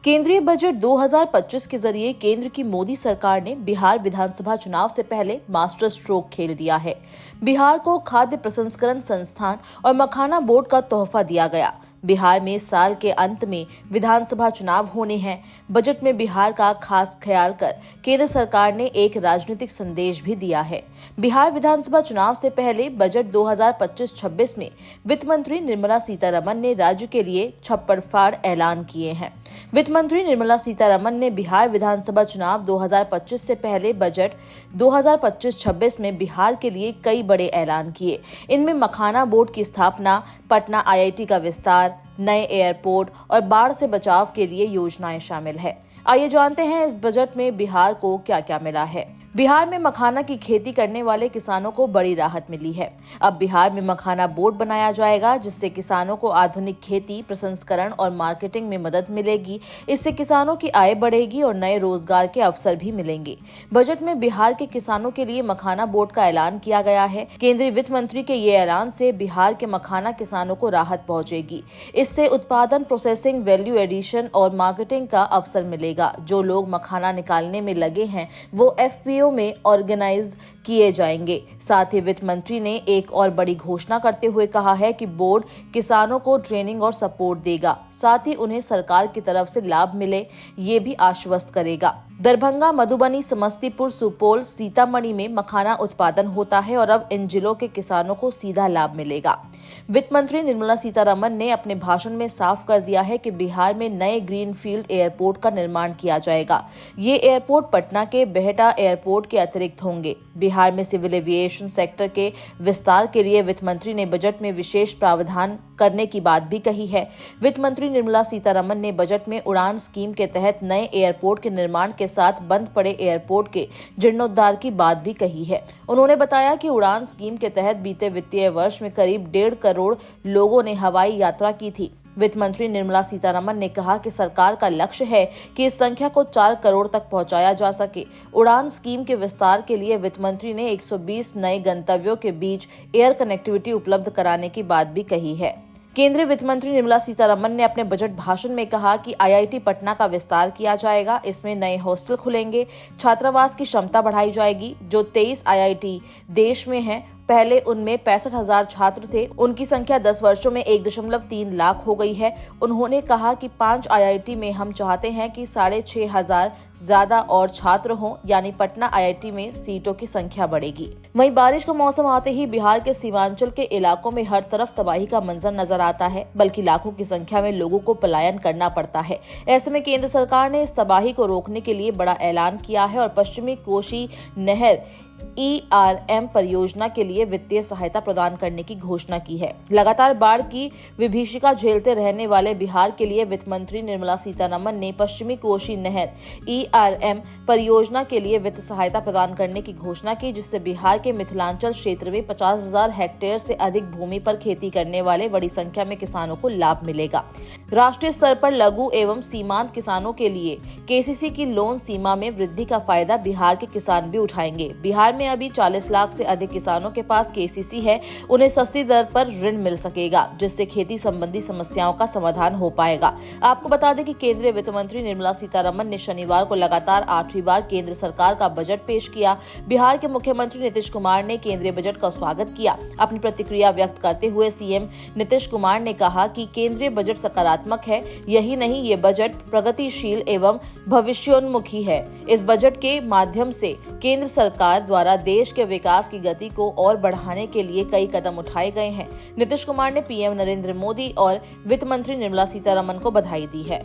केंद्रीय बजट 2025 के जरिए केंद्र की मोदी सरकार ने बिहार विधानसभा चुनाव से पहले मास्टर स्ट्रोक खेल दिया है। बिहार को खाद्य प्रसंस्करण संस्थान और मखाना बोर्ड का तोहफा दिया गया। बिहार में साल के अंत में विधानसभा चुनाव होने हैं। बजट में बिहार का खास ख्याल कर केंद्र सरकार ने एक राजनीतिक संदेश भी दिया है। बिहार विधानसभा चुनाव से पहले बजट 2025-26 में वित्त मंत्री निर्मला सीतारमण ने राज्य के लिए छप्पर फाड़ ऐलान किए हैं। वित्त मंत्री निर्मला सीतारमण ने बिहार विधानसभा चुनाव 2025 से पहले बजट 2025-26 में बिहार के लिए कई बड़े ऐलान किए। इनमें मखाना बोर्ड की स्थापना, पटना IIT का विस्तार, नए एयरपोर्ट और बाढ़ से बचाव के लिए योजनाएं शामिल है। आइए जानते हैं इस बजट में बिहार को क्या क्या मिला है। बिहार में मखाना की खेती करने वाले किसानों को बड़ी राहत मिली है। अब बिहार में मखाना बोर्ड बनाया जाएगा, जिससे किसानों को आधुनिक खेती, प्रसंस्करण और मार्केटिंग में मदद मिलेगी। इससे किसानों की आय बढ़ेगी और नए रोजगार के अवसर भी मिलेंगे। बजट में बिहार के किसानों के लिए मखाना बोर्ड का ऐलान किया गया है। केंद्रीय वित्त मंत्री के ये ऐलान से बिहार के मखाना किसानों को राहत पहुंचेगी। इससे उत्पादन, प्रोसेसिंग, वैल्यू एडिशन और मार्केटिंग का अवसर मिलेगा। जो लोग मखाना निकालने में लगे हैं वो FPO में ऑर्गेनाइज किए जाएंगे। साथ ही वित्त मंत्री ने एक और बड़ी घोषणा करते हुए कहा है कि बोर्ड किसानों को ट्रेनिंग और सपोर्ट देगा, साथ ही उन्हें सरकार की तरफ से लाभ मिले ये भी आश्वस्त करेगा। दरभंगा, मधुबनी, समस्तीपुर, सुपौल, सीतामढ़ी में मखाना उत्पादन होता है और अब इन जिलों के किसानों को सीधा लाभ मिलेगा। वित्त मंत्री निर्मला सीतारमण ने अपने भाषण में साफ कर दिया है कि बिहार में नए ग्रीनफील्ड एयरपोर्ट का निर्माण किया जाएगा। ये एयरपोर्ट पटना के बेहटा एयरपोर्ट के अतिरिक्त होंगे। बिहार में सिविल एविएशन सेक्टर के विस्तार के लिए वित्त मंत्री ने बजट में विशेष प्रावधान करने की बात भी कही है। वित्त मंत्री निर्मला सीतारमण ने बजट में उड़ान स्कीम के तहत नए एयरपोर्ट के निर्माण के साथ बंद पड़े एयरपोर्ट के जीर्णोद्धार की बात भी कही है। उन्होंने बताया कि उड़ान स्कीम के तहत बीते वित्तीय वर्ष में करीब 1.5 करोड़ लोगों ने हवाई यात्रा की थी। वित्त मंत्री निर्मला सीतारमण ने कहा कि सरकार का लक्ष्य है कि इस संख्या को 4 करोड़ तक पहुंचाया जा सके। उड़ान स्कीम के विस्तार के लिए वित्त मंत्री ने 120 नए गंतव्यों के बीच एयर कनेक्टिविटी उपलब्ध कराने की बात भी कही है। केंद्रीय वित्त मंत्री निर्मला सीतारमण ने अपने बजट भाषण में कहा कि IIT पटना का विस्तार किया जाएगा। इसमें नए हॉस्टल खुलेंगे, छात्रावास की क्षमता बढ़ाई जाएगी। जो 23 IIT देश में हैं, पहले उनमें 65,000 छात्र थे, उनकी संख्या 10 वर्षों में 1.3 लाख हो गई है। उन्होंने कहा कि 5 IIT में हम चाहते हैं कि 6,500 ज्यादा और छात्र हों, यानी पटना IIT में सीटों की संख्या बढ़ेगी। वहीं बारिश का मौसम आते ही बिहार के सीमांचल के इलाकों में हर तरफ तबाही का मंजर नजर आता है, बल्कि लाखों की संख्या में लोगों को पलायन करना पड़ता है। ऐसे में केंद्र सरकार ने इस तबाही को रोकने के लिए बड़ा ऐलान किया है और पश्चिमी कोसी नहर ERM परियोजना के लिए वित्तीय सहायता प्रदान करने की घोषणा की है। लगातार बाढ़ की विभीषिका झेलते रहने वाले बिहार के लिए वित्त मंत्री निर्मला सीतारमण ने पश्चिमी कोसी नहर ERM परियोजना के लिए वित्त सहायता प्रदान करने की घोषणा की, जिससे बिहार के मिथिलांचल क्षेत्र में 50,000 हेक्टेयर से अधिक भूमि पर खेती करने वाले बड़ी संख्या में किसानों को लाभ मिलेगा। राष्ट्रीय स्तर पर लघु एवं सीमांत किसानों के लिए KCC की लोन सीमा में वृद्धि का फायदा बिहार के किसान भी उठाएंगे। बिहार में अभी 40 लाख से अधिक किसानों के पास KCC है। उन्हें सस्ती दर पर ऋण मिल सकेगा, जिससे खेती संबंधी समस्याओं का समाधान हो पाएगा। आपको बता दें कि केंद्रीय वित्त मंत्री निर्मला सीतारमण ने शनिवार को लगातार 8वीं बार केंद्र सरकार का बजट पेश किया। बिहार के मुख्यमंत्री नीतीश कुमार ने केंद्रीय बजट का स्वागत किया। अपनी प्रतिक्रिया व्यक्त करते हुए CM नीतीश कुमार ने कहा कि केंद्रीय बजट सकारात्मक है। यही नहीं, ये बजट प्रगतिशील एवं भविष्योन्मुखी है। इस बजट के माध्यम से केंद्र सरकार द्वारा देश के विकास की गति को और बढ़ाने के लिए कई कदम उठाए गए हैं। नीतीश कुमार ने PM नरेंद्र मोदी और वित्त मंत्री निर्मला सीतारमण को बधाई दी है।